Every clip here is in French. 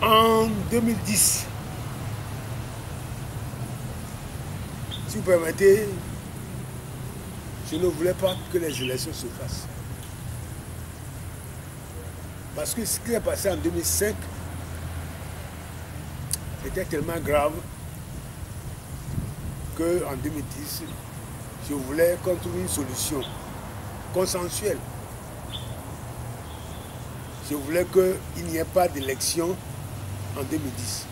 En 2010, si vous permettez, je ne voulais pas que les élections se fassent. Parce que ce qui est passé en 2005 était tellement grave qu'en 2010, je voulais qu'on trouve une solution consensuelle. Je voulais qu'il n'y ait pas d'élection en 2010.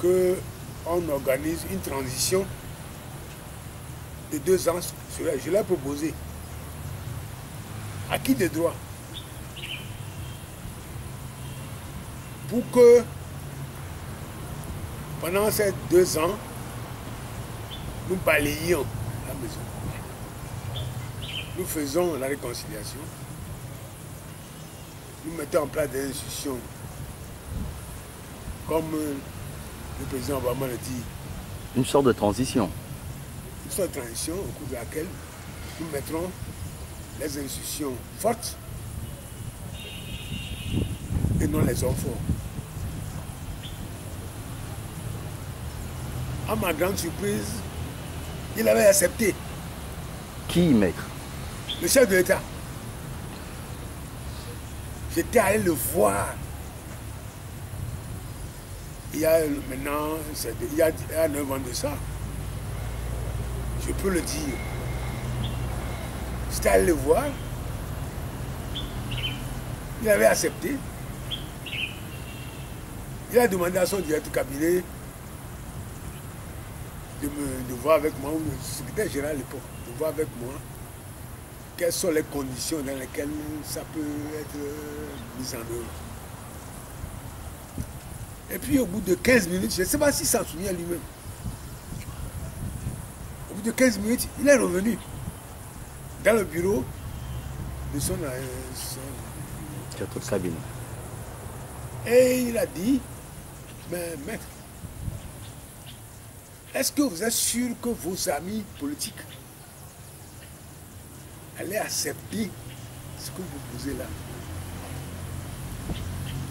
Qu'on organise une transition de 2 ans. Je l'ai proposé. À qui de droit? Pour que pendant ces 2 ans, nous balayions la maison. Nous faisons la réconciliation. Nous mettons en place des institutions comme le président Obama le dit. Une sorte de transition. Une sorte de transition au cours de laquelle nous mettrons les institutions fortes et non les hommes forts. À ma grande surprise, il avait accepté. Qui, maître? Le chef de l'État. J'étais allé le voir. Il y a maintenant, il y a 9 ans de ça. Je peux le dire. J'étais allé le voir. Il avait accepté. Il a demandé à son directeur de cabinet de voir avec moi, ou le secrétaire général à l'époque, de voir avec moi quelles sont les conditions dans lesquelles ça peut être mis en œuvre. Et puis au bout de 15 minutes, je ne sais pas s'il s'en souvient lui-même. Au bout de 15 minutes, il est revenu dans le bureau de son cabinet. Et il a dit, mais maître, est-ce que vous êtes sûr que vos amis politiques allaient accepter ce que vous posez là?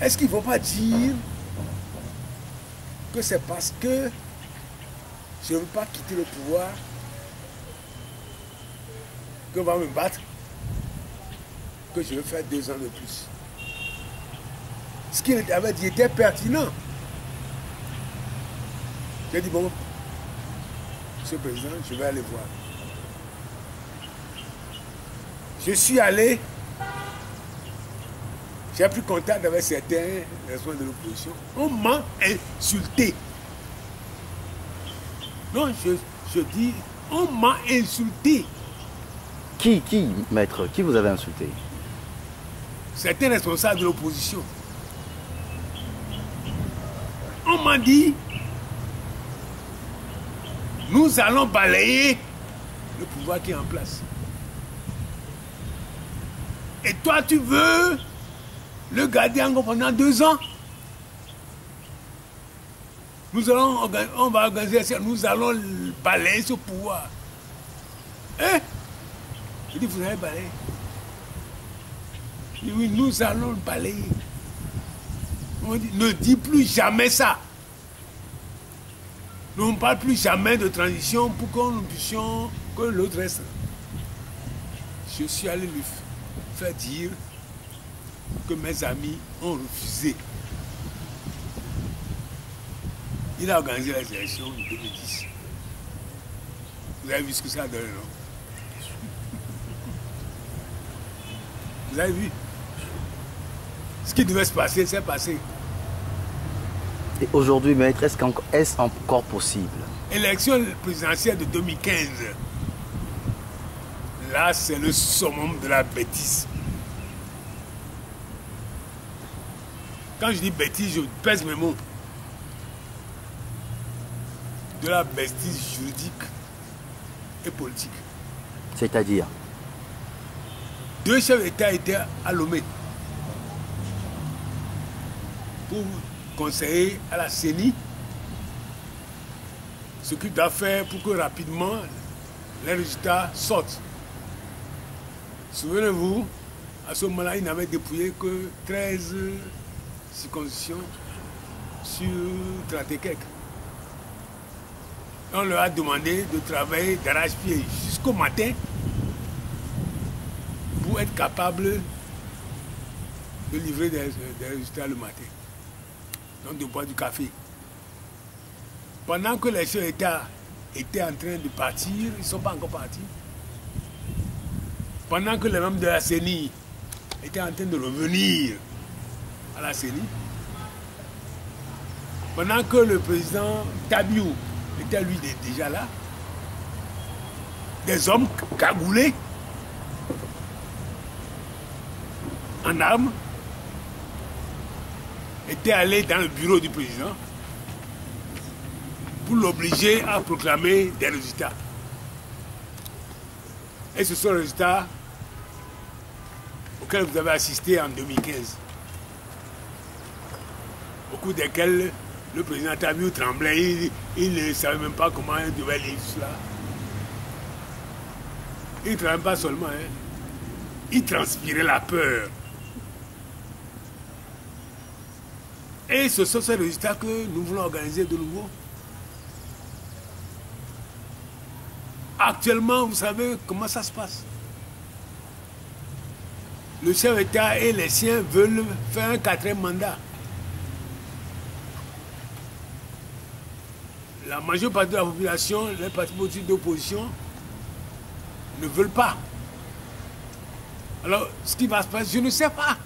Est-ce qu'il ne faut pas dire que c'est parce que je ne veux pas quitter le pouvoir qu'on va me battre, que je veux faire 2 ans de plus? Ce qu'il avait dit était pertinent. J'ai dit, bon, Monsieur le Président, je vais aller voir. Je suis allé, j'ai pris contact avec certains responsables de l'opposition. On m'a insulté. Non, je dis, on m'a insulté. Qui, maître? Qui vous avez insulté? Certains responsables de l'opposition. On m'a dit, nous allons balayer le pouvoir qui est en place. Et toi, tu veux le garder encore pendant 2 ans? On va organiser ça, nous allons balayer ce pouvoir. Hein? Je dis, vous allez balayer? Je dis, oui, nous allons le balayer. On dit, ne dis plus jamais ça. Nous ne parle plus jamais de transition pour que nous puissions, que l'autre reste. Je suis allé lui faire dire que mes amis ont refusé. Il a organisé les élections en 2010. Vous avez vu ce que ça donne, non? Vous avez vu? Ce qui devait se passer, c'est passé. Et aujourd'hui, maître, est-ce encore possible? Élection présidentielle de 2015. Là, c'est le summum de la bêtise. Quand je dis bêtise, je pèse mes mots. De la bêtise juridique et politique. C'est-à-dire? 2 chefs d'État étaient à Lomé pour conseiller à la CENI ce qu'il doit faire pour que rapidement les résultats sortent. Souvenez-vous, à ce moment-là, il n'avait dépouillé que 13 circonscriptions sur 30 et quelques. On leur a demandé de travailler d'arrache-pied jusqu'au matin pour être capable de livrer des résultats le matin. Donc de boire du café. Pendant que les chefs d'État étaient en train de partir, ils ne sont pas encore partis. Pendant que les membres de la CENI étaient en train de revenir à la CENI, pendant que le président Tabiou était lui déjà là, des hommes cagoulés, en armes, étaient allés dans le bureau du président pour l'obliger à proclamer des résultats. Et ce sont les résultats auxquels vous avez assisté en 2015, au cours desquels le président Tabiou tremblait, il ne savait même pas comment il devait lire cela. Il ne tremblait pas seulement, hein. Il transpirait la peur. Et ce sont ces résultats que nous voulons organiser de nouveau. Actuellement, vous savez comment ça se passe. Le chef d'État et les siens veulent faire un 4e mandat. La majeure partie de la population, les partis politiques d'opposition, ne veulent pas. Alors, ce qui va se passer, je ne sais pas.